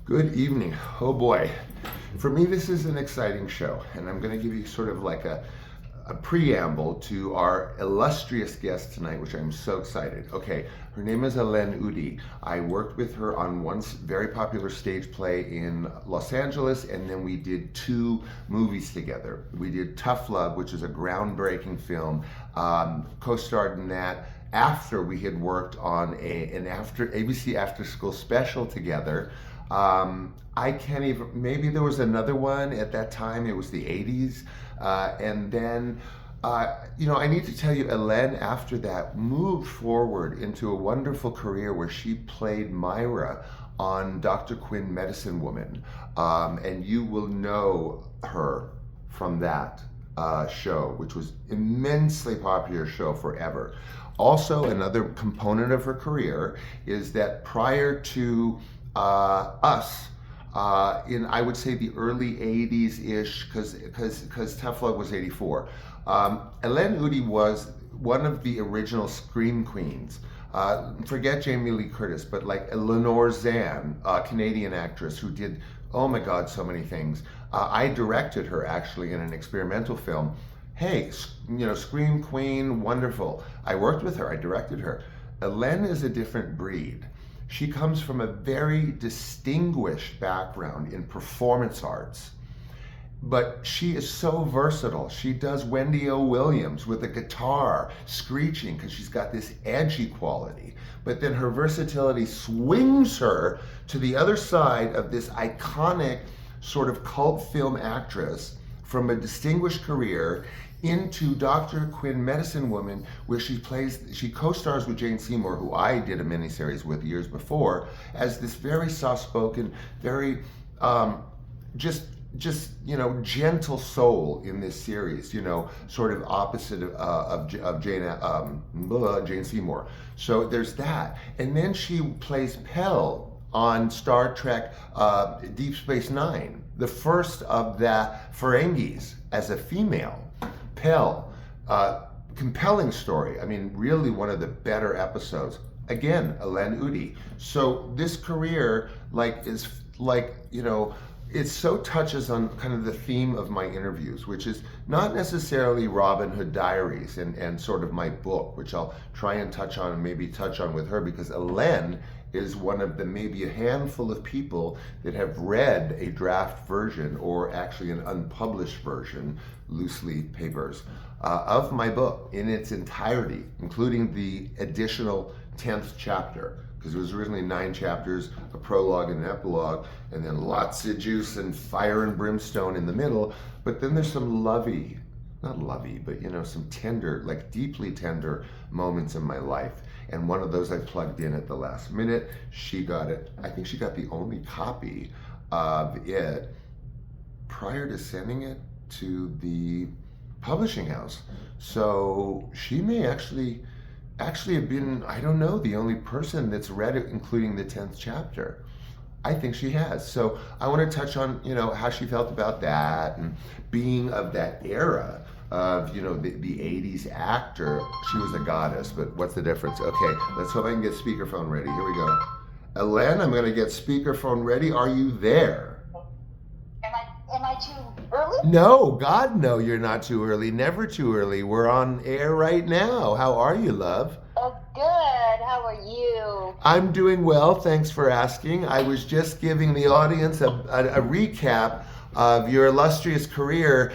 Good evening. Oh boy. For me, this is an exciting show, and I'm going to give you sort of like a preamble to our illustrious guest tonight, which I'm so excited. Okay, her name is HELENE UDY. I worked with her on one very popular stage play in Los Angeles, and then we did 2 movies together. We did Tough Love, which is a groundbreaking film, co-starred in that after we had worked on an ABC after school special together. I can't even, maybe there was another one at that time, it was the 80s. And then, I need to tell you, HELENE, after that, moved forward into a wonderful career where she played Myra on Dr. Quinn, Medicine Woman. And you will know her from that show, which was immensely popular show forever. Also, another component of her career is that prior to us, in I would say the early 80s-ish, because Tough Love was 84. HELENE UDY was one of the original scream queens. Forget Jamie Lee Curtis, but like Lenore Zann, a Canadian actress who did, oh my God, so many things. I directed her actually in an experimental film. Hey, scream queen, wonderful. I worked with her, I directed her. HELENE is a different breed. She comes from a very distinguished background in performance arts, but she is so versatile. She does Wendy O. Williams with a guitar screeching because she's got this edgy quality, but then her versatility swings her to the other side of this iconic sort of cult film actress from a distinguished career into Dr. Quinn, Medicine Woman, where she co-stars with Jane Seymour, who I did a miniseries with years before, as this very soft-spoken, very just gentle soul in this series, sort of opposite of Jane Seymour. So there's that. And then she plays Pell on Star Trek Deep Space Nine, the first of the Ferengis as a female. Pell, compelling story. I mean, really one of the better episodes. Again, HELENE UDY. So this career, it so touches on kind of the theme of my interviews, which is not necessarily Robin Hood Diaries and sort of my book, which I'll try and touch on and maybe touch on with her, because HELENE is one of the maybe a handful of people that have read a draft version, or actually an unpublished version, loose leaf papers, of my book in its entirety, including the additional 10th chapter, because it was originally 9 chapters, a prologue and an epilogue, and then lots of juice and fire and brimstone in the middle. But then there's some not lovey, but some tender, like deeply tender moments in my life. And one of those I plugged in at the last minute. She got it. I think she got the only copy of it prior to sending it to the publishing house. So she may actually have been, I don't know, the only person that's read it, including the 10th chapter. I think she has. So I want to touch on, how she felt about that, and being of that era of, the 80s actor. She was a goddess, but what's the difference? Okay, let's hope I can get speakerphone ready. Here we go. HELENE, I'm going to get speakerphone ready. Are you there? Am I too early? No, God, no, you're not too early. Never too early. We're on air right now. How are you, love? Oh, good. How are you? I'm doing well. Thanks for asking. I was just giving the audience a recap of your illustrious career,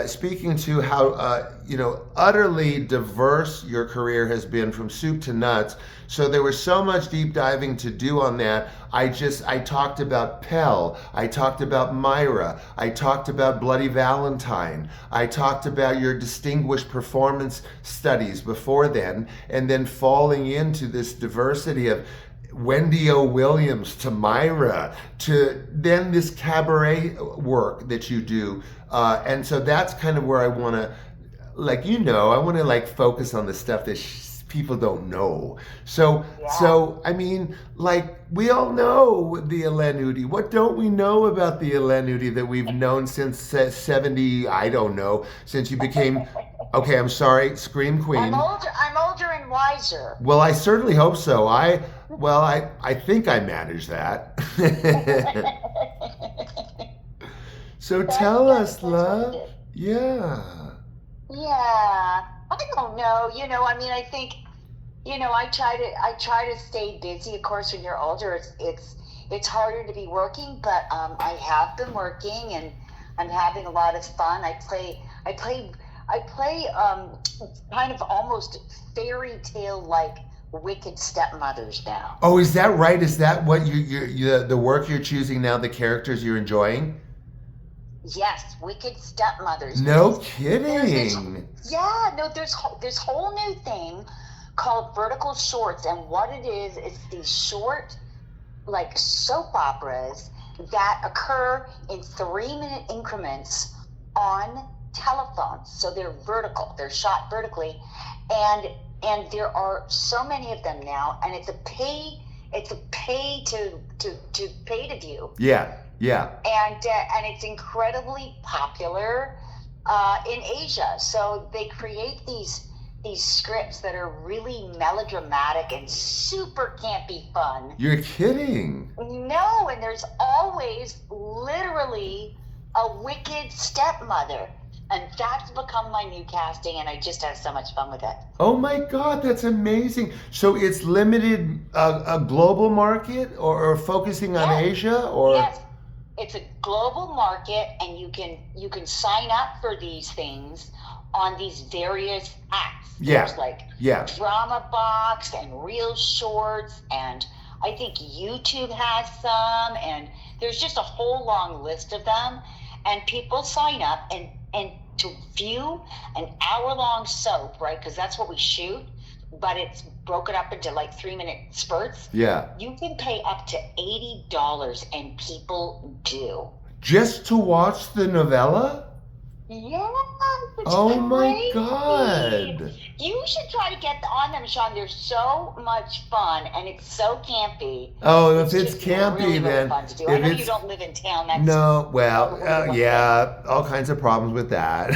speaking to how utterly diverse your career has been from soup to nuts. So there was so much deep diving to do on that. I talked about Pell, I talked about Myra, I talked about Bloody Valentine, I talked about your distinguished performance studies before then, and then falling into this diversity of Wendy O. Williams to Myra, to then this cabaret work that you do. And so that's kind of where I want to, I want to focus on the stuff that people don't know. So I mean, we all know the HELENE UDY. What don't we know about the HELENE UDY that we've known since 70, I don't know, since you became Okay, I'm sorry. Scream Queen. I'm older and wiser. Well, I certainly hope so. I think I managed that. So tell us, love. Yeah. Yeah. I don't know. I mean, I think, I try to stay busy. Of course, when you're older, it's harder to be working, but I have been working and I'm having a lot of fun. I play kind of almost fairy tale like wicked stepmothers now. Oh, is that right? Is that what the work you're choosing now, the characters you're enjoying? Yes, wicked stepmothers. No kidding. There's this whole new thing called vertical shorts, and what it is these short, like soap operas that occur in 3-minute increments on telephones. So they're vertical, they're shot vertically, and there are so many of them now, and it's a pay to view. Yeah. And it's incredibly popular in Asia. So they create these scripts that are really melodramatic and super campy fun. You're kidding. No, and there's always literally a wicked stepmother. And that's become my new casting, and I just have so much fun with it. Oh my God, that's amazing. So it's limited a global market or focusing on Asia, or? Yes. It's a global market, and you can sign up for these things on these various apps. There's like Drama Box and Real Shorts, and I think YouTube has some, and there's just a whole long list of them. And people sign up and to view an hour-long soap, right? Because that's what we shoot, but it's broken up into like 3-minute spurts. Yeah. You can pay up to $80, and people do. Just to watch the novella? Yeah. Oh my God. You should try to get on them, Sean. They're so much fun, and it's so campy. Oh, if it's campy, really, then. Really fun to do. I know you don't live in town. That's no, well, yeah, all kinds of problems with that.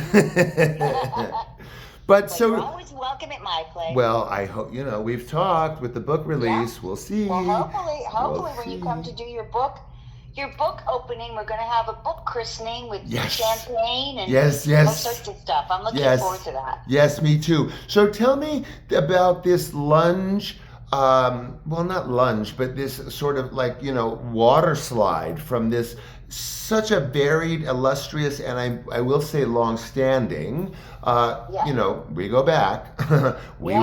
But so you're always welcome at my place. Well, I hope we've talked with the book release. Yeah. We'll see. Well, hopefully, when you come to do your book opening, we're going to have a book christening with champagne and all sorts of stuff. I'm looking forward to that. Yes, me too. So tell me about this lunge. Well, not lunge, but this sort of like water slide from this such a varied, illustrious, and I will say long-standing. We go back. we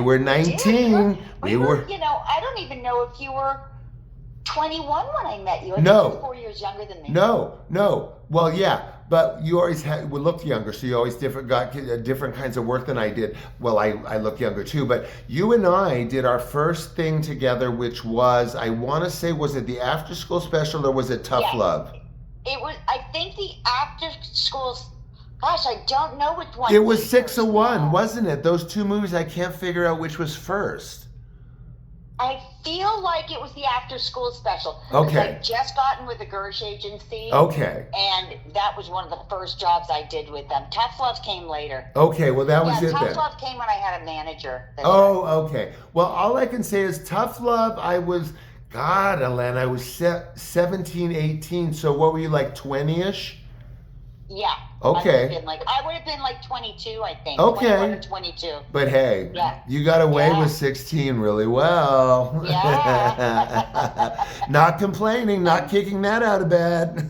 were 19. We were. I don't even know if you were 21 when I met you. I think No. you were 4 years younger than me. No. Well, yeah, but you always looked younger, so you always got different kinds of work than I did. Well, I look younger too, but you and I did our first thing together, which was, I want to say, was it the after school special or was it Tough Love? It was, I think, the after school. Gosh, I don't know which one. It was 601, wasn't it? Those two movies, I can't figure out which was first. I feel like it was the after school special. Okay. I just gotten with the Gersh agency. Okay. And that was one of the first jobs I did with them. Tough Love came later. Okay, well that was it then. Tough Love came when I had a manager. Okay. Well, all I can say is Tough Love, I was, God, Helene, I was 17, 18. So what were you, like 20-ish? Yeah. Okay. I would have been like 22, I think. Okay. 21 or 22. But hey, you got away with 16 really well. Yeah. Not complaining, not kicking that out of bed.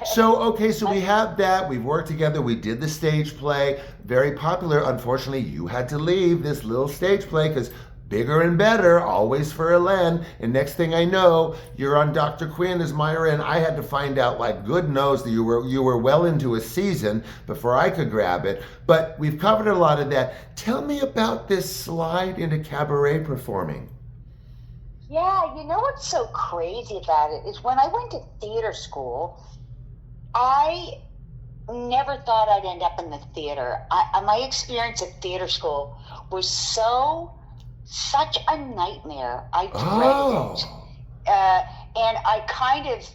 So we have that. We've worked together. We did the stage play. Very popular. Unfortunately, you had to leave this little stage play because bigger and better, always for Helene. And next thing I know, you're on Dr. Quinn as Myra, and I had to find out, like, good knows that you were well into a season before I could grab it. But we've covered a lot of that. Tell me about this slide into cabaret performing. Yeah, you know what's so crazy about it is when I went to theater school, I never thought I'd end up in the theater. My experience at theater school was such a nightmare. I dreaded it. And I kind of,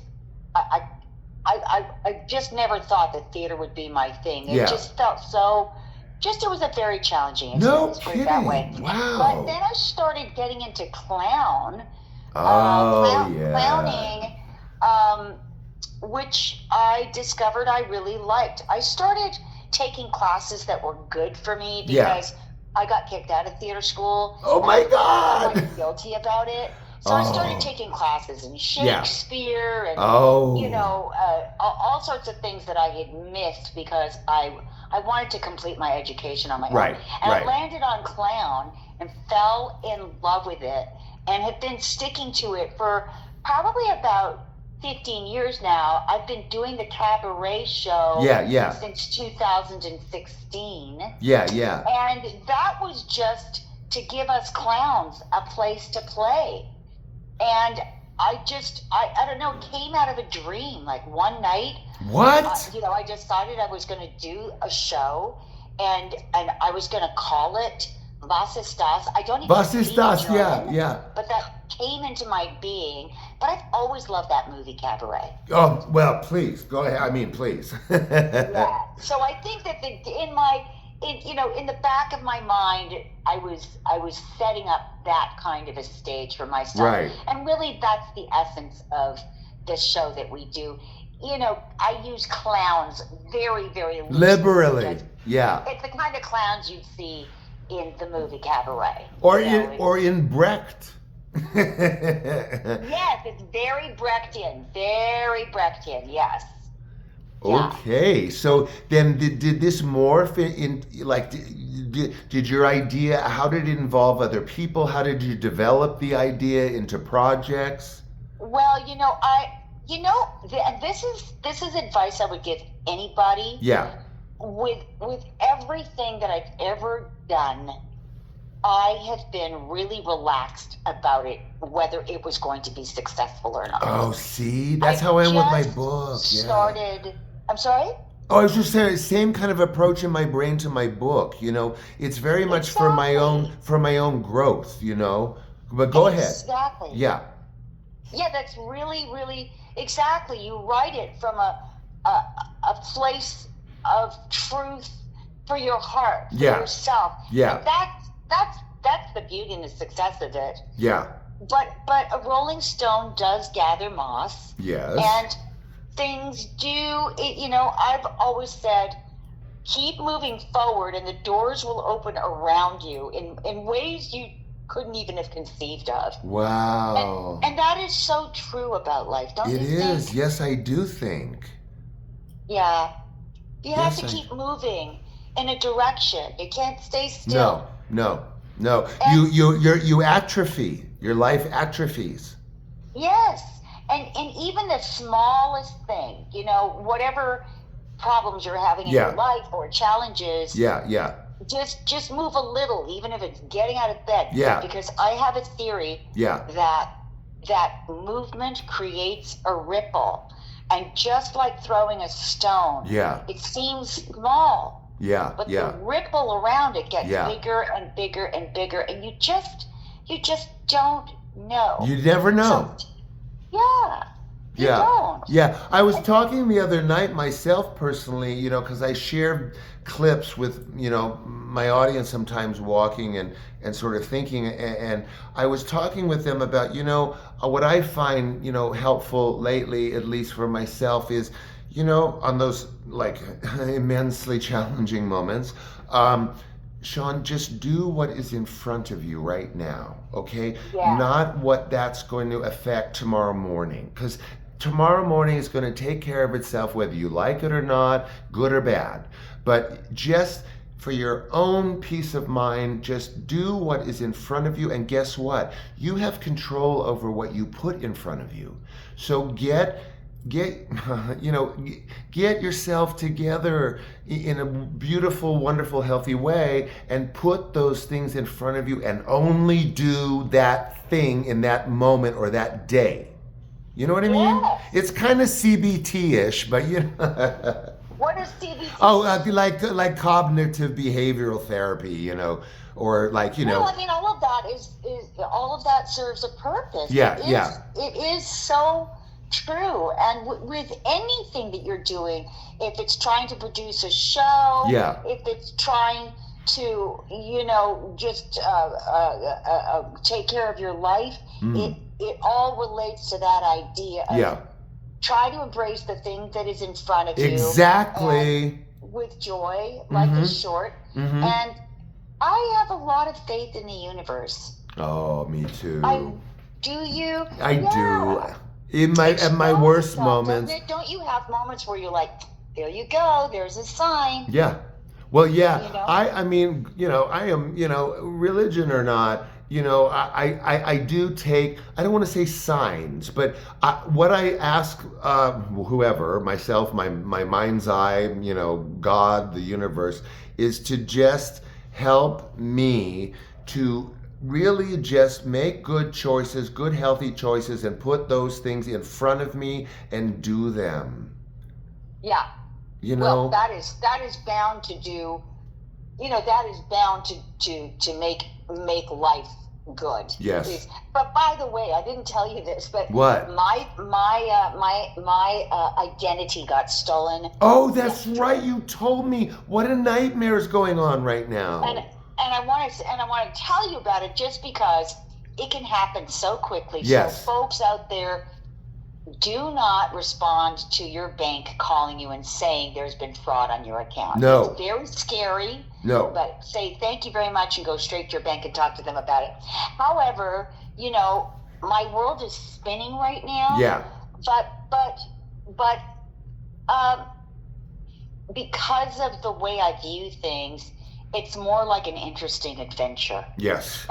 I just never thought that theater would be my thing. It Yeah. just felt so. It was a very challenging No experience, put it that way. kidding. Wow. But then I started getting into clowning, which I discovered I really liked. I started taking classes that were good for me because I got kicked out of theater school. Oh my God! I was guilty about it. So I started taking classes in Shakespeare and all sorts of things that I had missed because I wanted to complete my education on my own. And I landed on clown and fell in love with it and have been sticking to it for probably about 15 years now. I've been doing the cabaret show since 2016. And that was just to give us clowns a place to play. And I don't know, came out of a dream. Like one night, I decided I was going to do a show, and I was going to call it Was ist das? I don't even Was ist das? But that came into my being. But I've always loved that movie, Cabaret. Oh well, please go ahead. I mean, please. So I think that in the back of my mind, I was setting up that kind of a stage for myself. Right. And really, that's the essence of the show that we do. I use clowns very, very liberally. Yeah. It's the kind of clowns you'd see in the movie Cabaret. Or in Brecht. Yes, it's very Brechtian. Very Brechtian, yes. Okay, so then did this morph in like did your idea, how did it involve other people? How did you develop the idea into projects? Well, this is advice I would give anybody. Yeah. With everything that I've ever done, I have been really relaxed about it, whether it was going to be successful or not. Oh, see, that's how I am with my book. I'm sorry? Oh, I was just saying, same kind of approach in my brain to my book. It's very much for my own growth. But go ahead. Exactly. Yeah. Yeah, that's really, really exactly. You write it from a place of truth for your heart, for yourself. Yeah. And that's the beauty and the success of it. Yeah. But a rolling stone does gather moss. Yes. And things I've always said, keep moving forward and the doors will open around you in ways you couldn't even have conceived of. Wow. And that is so true about life, don't you think? It is. Yes, I do think. Yeah. You have to keep moving in a direction. You can't stay still. No. You atrophy. Your life atrophies. Yes. And even the smallest thing, whatever problems you're having in your life or challenges. Yeah. Just move a little, even if it's getting out of bed. Yeah. Because I have a theory that movement creates a ripple. And just like throwing a stone, it seems small. But the ripple around it gets bigger and bigger and bigger, and you just don't know. You never know. You don't. Yeah, I was talking the other night myself personally, because I share clips with, my audience sometimes walking and sort of thinking, and I was talking with them about, what I find, helpful lately, at least for myself, is, on those like immensely challenging moments, Sean, just do what is in front of you right now, okay? Yeah. Not what that's going to affect tomorrow morning, because tomorrow morning is going to take care of itself whether you like it or not, good or bad. But just for your own peace of mind, just do what is in front of you, and guess what? You have control over what you put in front of you. So get yourself together in a beautiful, wonderful, healthy way, and put those things in front of you, and only do that thing in that moment or that day. You know what I mean? Yes. It's kind of CBT-ish, but What is CBT? Oh, like cognitive behavioral therapy, or like, No, I mean, all of that is all of that serves a purpose. Yeah. It is so True. And with anything that you're doing, if it's trying to produce a show, if it's trying to, just take care of your life, it all relates to that idea of try to embrace the thing that is in front of you. Exactly. With joy, life is short. And I have a lot of faith in the universe. Oh, me too. Do you? I do. At my worst moments. Don't you have moments where you're like, there you go, there's a sign? Yeah. Well, yeah. I mean, I am, religion or not, I do take, I don't want to say signs, but what I ask whoever, myself, my mind's eye, God, the universe, is to just help me to really just make good choices, good healthy choices, and put those things in front of me and do them. Yeah. Well, that is bound to do, that is bound to make life good. Yes. But by the way, I didn't tell you this, but what? My identity got stolen. Oh, that's right. You told me. What a nightmare is going on right now. And I want to tell you about it just because it can happen so quickly. Yes. So folks out there, do not respond to your bank calling you and saying there's been fraud on your account. No. It's very scary. No. But say thank you very much and go straight to your bank and talk to them about it. However, my world is spinning right now. Yeah. But because of the way I view things, it's more like an interesting adventure. Yes.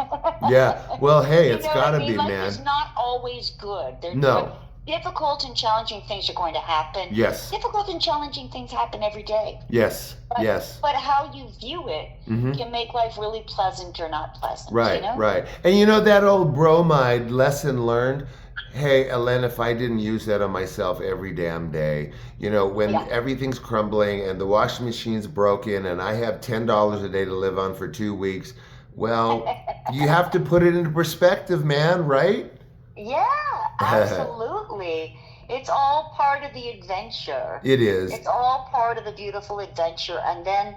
Yeah. Well, hey, it's got to be, Life man. is not always good. No. Difficult and challenging things are going to happen. Yes. Difficult and challenging things happen every day. Yes. Yes. But how you view it can make life really pleasant or not pleasant. Right. Right. And that old bromide lesson learned. Hey, Helene, if I didn't use that on myself every damn day, when everything's crumbling and the washing machine's broken and I have $10 a day to live on for 2 weeks, well, you have to put it into perspective, man, right? Yeah, absolutely. It's all part of the adventure. It is. It's all part of the beautiful adventure. And then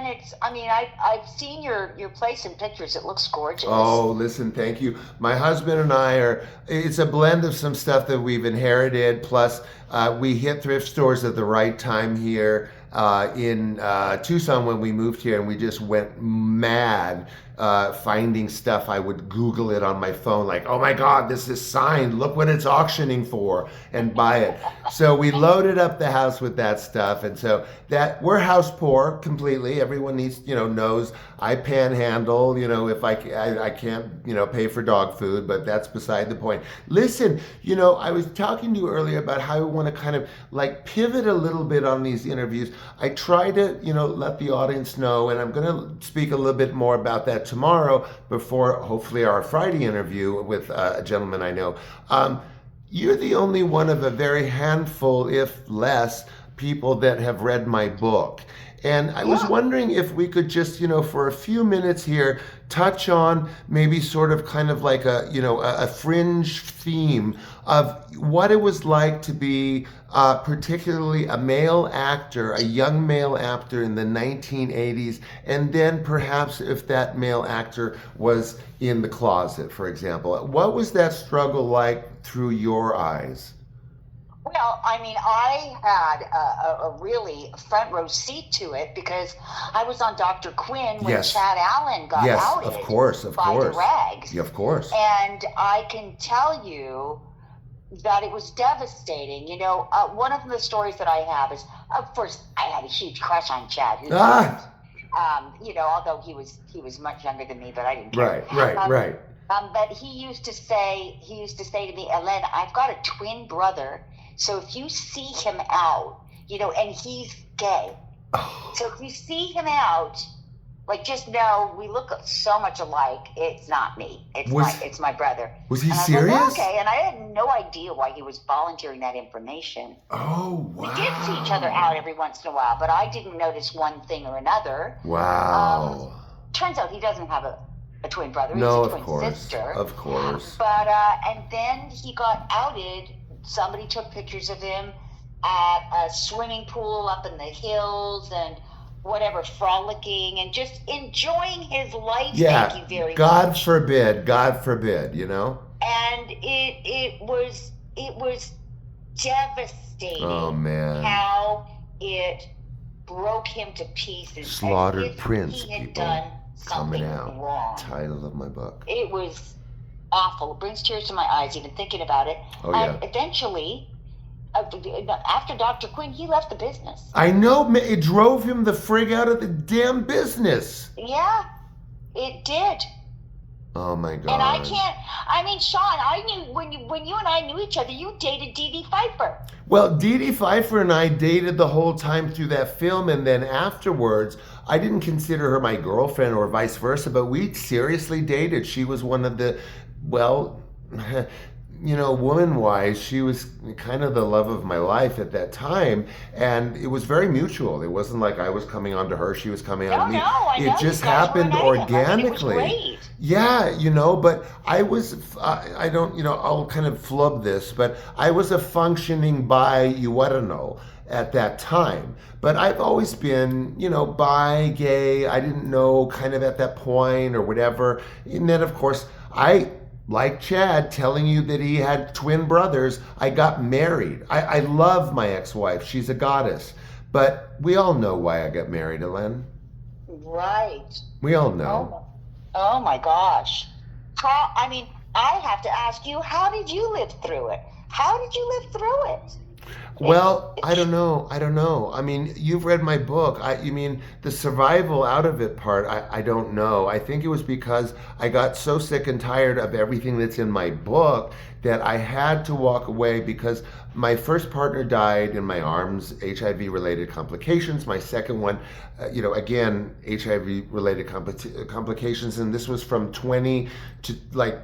it's, I've seen your place in pictures. It looks gorgeous. Oh, listen, thank you. My husband and I it's a blend of some stuff that we've inherited. Plus, we hit thrift stores at the right time here in Tucson when we moved here, and we just went mad finding stuff. I would Google it on my phone, like, oh my God, this is signed. Look what it's auctioning for, and buy it. So we loaded up the house with that stuff, and so that we're house poor completely. Everyone knows I panhandle. If I can't pay for dog food, but that's beside the point. Listen, I was talking to you earlier about how I want to kind of like pivot a little bit on these interviews. I try to let the audience know, and I'm going to speak a little bit more about that tomorrow before hopefully our Friday interview with a gentleman I know. You're the only one of a very handful, if less, people that have read my book. And I was wondering if we could just, for a few minutes here, touch on maybe sort of kind of like a fringe theme of what it was like to be particularly a male actor, a young male actor in the 1980s, and then perhaps if that male actor was in the closet, for example. What was that struggle like through your eyes? Well, I had a really front row seat to it because I was on Dr. Quinn when Chad Allen got outed of course. the rags. Yeah, of course. And I can tell you that it was devastating. One of the stories that I have is, of course, I had a huge crush on Chad. Although he was much younger than me, but I didn't care. Right. But he used to say to me, Helene, I've got a twin brother. So if you see him out, and he's gay. So if you see him out, just know we look so much alike. It's not me. It's my brother. Was he serious? Like, okay, and I had no idea why he was volunteering that information. Oh, wow. We did see each other out every once in a while, but I didn't notice one thing or another. Wow. Turns out he doesn't have a twin brother. No, he's a twin sister. Of course. But and then he got outed somebody took pictures of him at a swimming pool up in the hills and whatever, frolicking and just enjoying his life. Yeah. Thank you very God much. God forbid, you know? And it was devastating. Oh, man. How it broke him to pieces. Slaughtered Prince, he had people. done Coming something out. wrong. Title of my book. It was awful. It brings tears to my eyes even thinking about it. Oh, and yeah. Eventually, after Dr. Quinn, he left the business. I know. It drove him the frig out of the damn business. Yeah, it did. Oh my God. And I can't. I mean, Sean, I knew when you and I knew each other, you dated Dee Dee Pfeiffer. Well, Dee Dee Pfeiffer and I dated the whole time through that film, and then afterwards, I didn't consider her my girlfriend or vice versa, but we seriously dated. She was one of the, well, you know, woman-wise, she was kind of the love of my life at that time, and it was very mutual. It wasn't like I was coming on to her, she was coming on to me. It just happened organically. I mean, it was great. Yeah, you know, but I was, I don't, you know, I'll kind of flub this, but I was a functioning bi uterino at that time. But I've always been, you know, bi, gay, I didn't know kind of at that point or whatever. And then, of course, like Chad telling you that he had twin brothers, I got married. I love my ex-wife. She's a goddess. But we all know why I got married, Helene. Right. We all know. Oh my gosh. I mean, I have to ask you, how did you live through it? How did you live through it? Well, I don't know. I mean, you've read my book. You mean the survival out of it part, I don't know. I think it was because I got so sick and tired of everything that's in my book that I had to walk away because my first partner died in my arms, HIV-related complications. My second one, you know, again, HIV-related complications. And this was from 20 to like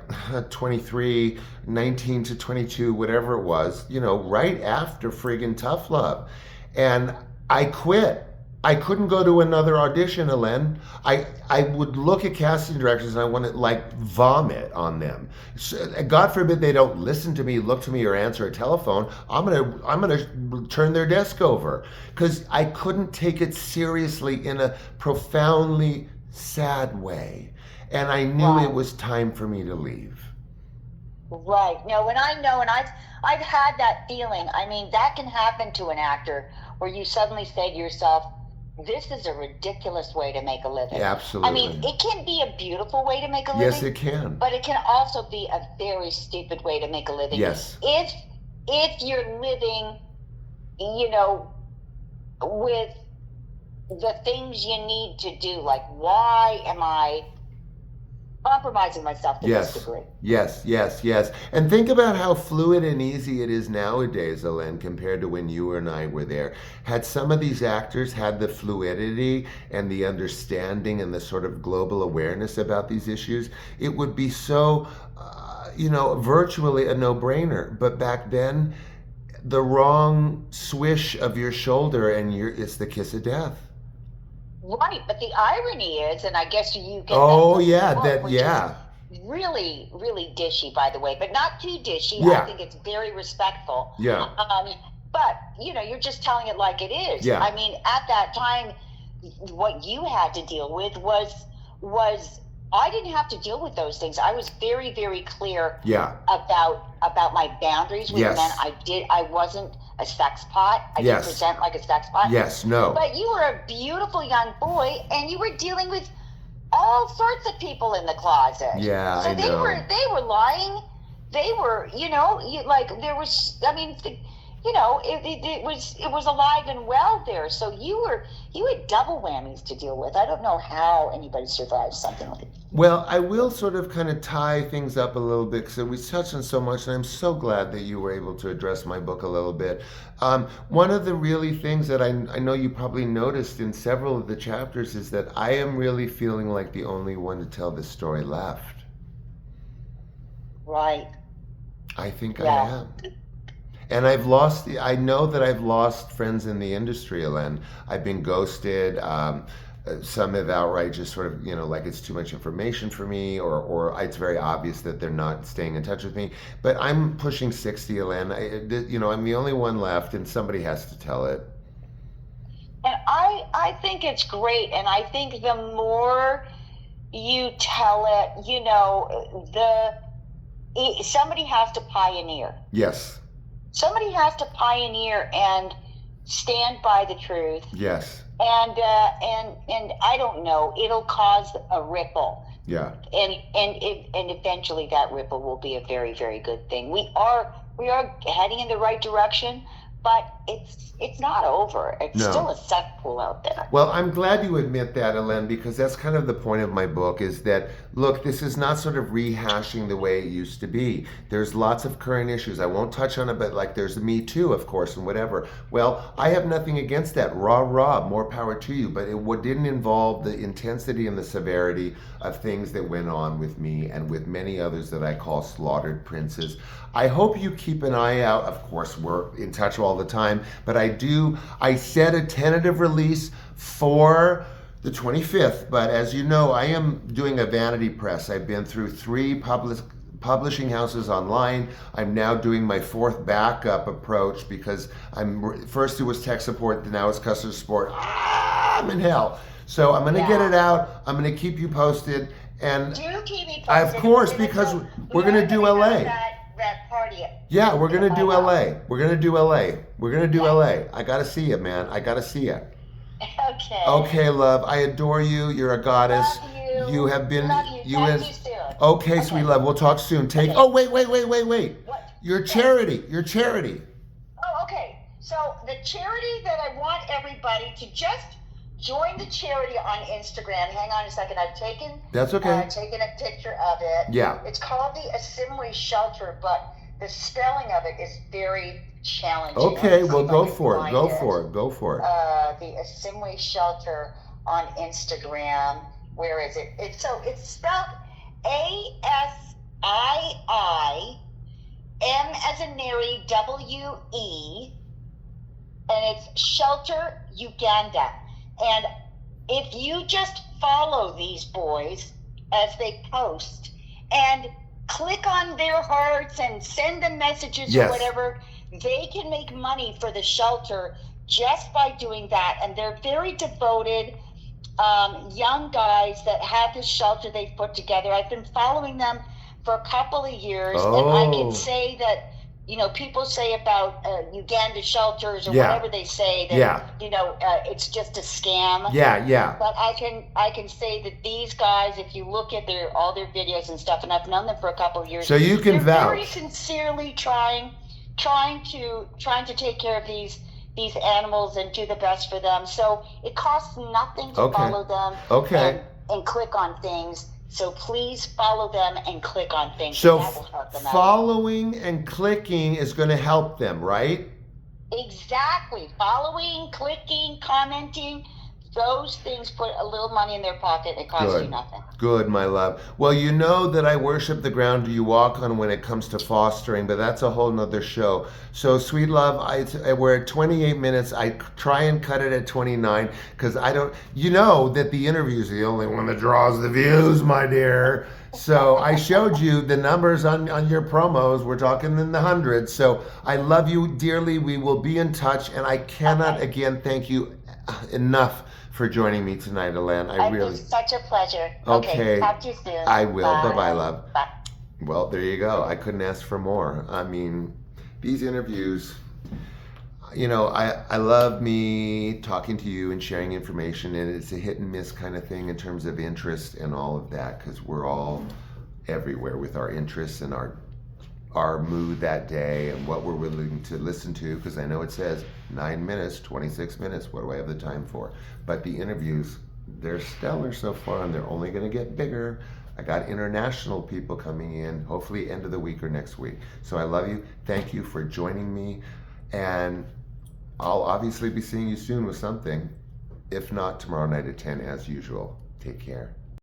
23, 19 to 22, whatever it was, you know, right after friggin' Tough Love. And I quit. I couldn't go to another audition, Helene. I would look at casting directors and I want to like vomit on them. So, God forbid they don't listen to me, look to me, or answer a telephone. I'm gonna turn their desk over because I couldn't take it seriously in a profoundly sad way, and I knew it was time for me to leave. Right. No, and I've had that feeling. I mean, that can happen to an actor where you suddenly say to yourself, this is a ridiculous way to make a living. Yeah, absolutely. I mean, it can be a beautiful way to make a living. Yes, it can. But it can also be a very stupid way to make a living. Yes. If you're living, you know, with the things you need to do, like why am I compromising myself to this degree? Yes. And think about how fluid and easy it is nowadays, Helene, compared to when you and I were there. Had some of these actors had the fluidity and the understanding and the sort of global awareness about these issues, it would be so, you know, virtually a no-brainer. But back then, the wrong swish of your shoulder and it's the kiss of death. Right, but the irony is, and I guess you get really, really dishy, by the way, but not too dishy. Yeah. I think it's very respectful. Yeah. But, you know, you're just telling it like it is. Yeah. I mean, at that time, what you had to deal with was I didn't have to deal with those things. I was very, very clear about my boundaries with men. I wasn't a sex pot. I didn't present like a sex pot. Yes, no. But you were a beautiful young boy, and you were dealing with all sorts of people in the closet. Yeah, so I know. They were lying. They were, you know, there was. I mean, you know, it was alive and well there. So you had double whammies to deal with. I don't know how anybody survives something like that. Well, I will sort of kind of tie things up a little bit because we touched on so much, and I'm so glad that you were able to address my book a little bit. One of the really things that I know you probably noticed in several of the chapters is that I am really feeling like the only one to tell this story left. Right. I think I am. And I know that I've lost friends in the industry, Helene. I've been ghosted. some have outright just sort of, like it's too much information for me, or it's very obvious that they're not staying in touch with me. But I'm pushing 60, Helene. I'm the only one left, and somebody has to tell it. And I think it's great, and I think the more you tell it, somebody has to pioneer. Yes. Somebody has to pioneer and stand by the truth. Yes. And I don't know, it'll cause a ripple. Yeah. And eventually that ripple will be a very, very good thing. We are heading in the right direction, but it's not over. It's still a cesspool out there. Well, I'm glad you admit that, Helene, because that's kind of the point of my book, is that, look, this is not sort of rehashing the way it used to be. There's lots of current issues. I won't touch on it, but like there's the Me Too, of course, and whatever. Well, I have nothing against that. Rah, more power to you. But it didn't involve the intensity and the severity of things that went on with me and with many others that I call slaughtered princes. I hope you keep an eye out. Of course, we're in touch all the time, but I set a tentative release for the 25th, but as you know, I am doing a vanity press. I've been through 3 publishing houses online. I'm now doing my 4th backup approach, because first it was tech support, now it's customer support. I'm in hell. So I'm going to get it out. I'm going to keep you posted. And do keep me posted. Of course, because we're going to do LA. That party. Yeah, we're going to do LA. We're going to do LA. We're going to do LA. I got to see you, man. I got to see you. Okay. Okay, love. I adore you. You're a goddess. Love you. You have been. Love you. Talk to you soon. Okay, sweet love. We'll talk soon. Oh, wait. What? Your charity. Oh, okay. So the charity that I want everybody to just join the charity on Instagram. Hang on a second. That's okay. Taken a picture of it. Yeah. It's called the Assembly Shelter, but the spelling of it is very challenging. Okay, well, go for it. Go for it. The Assembly Shelter on Instagram. Where is it? It's spelled ASIIM as in Mary, WE, and it's Shelter Uganda. And if you just follow these boys as they post and click on their hearts and send them messages or whatever, they can make money for the shelter just by doing that. And they're very devoted young guys that have this shelter they've put together. I've been following them for a couple of years, and I can say that, people say about Uganda shelters or whatever they say that, it's just a scam. Yeah. But I can say that these guys, if you look at all their videos and stuff, and I've known them for a couple of years, so you can they're vouch. Very sincerely trying to take care of these animals and do the best for them. So it costs nothing to follow them. And click on things. So please follow them and click on things. So that will help them out. Following and clicking is going to help them, right? Exactly. Following, clicking, commenting, those things put a little money in their pocket. It costs you nothing. Good, my love. Well, you know that I worship the ground you walk on when it comes to fostering, but that's a whole nother show. So, sweet love, we're at 28 minutes. I try and cut it at 29 because I don't, that the interview is the only one that draws the views, my dear. So I showed you the numbers on your promos. We're talking in the hundreds. So I love you dearly. We will be in touch. And I cannot again thank you enough for joining me tonight, Helene. It was such a pleasure. Okay. Talk to you soon. I will. Bye-bye, love. Bye. Well, there you go. I couldn't ask for more. I mean, these interviews, I love me talking to you and sharing information, and it's a hit and miss kind of thing in terms of interest and all of that, because we're all everywhere with our interests and our mood that day and what we're willing to listen to, because I know it says 9 minutes, 26 minutes, what do I have the time for? But the interviews, they're stellar so far, and they're only going to get bigger. I got international people coming in, hopefully end of the week or next week. So I love you. Thank you for joining me, and I'll obviously be seeing you soon with something, if not tomorrow night at 10 as usual. Take care.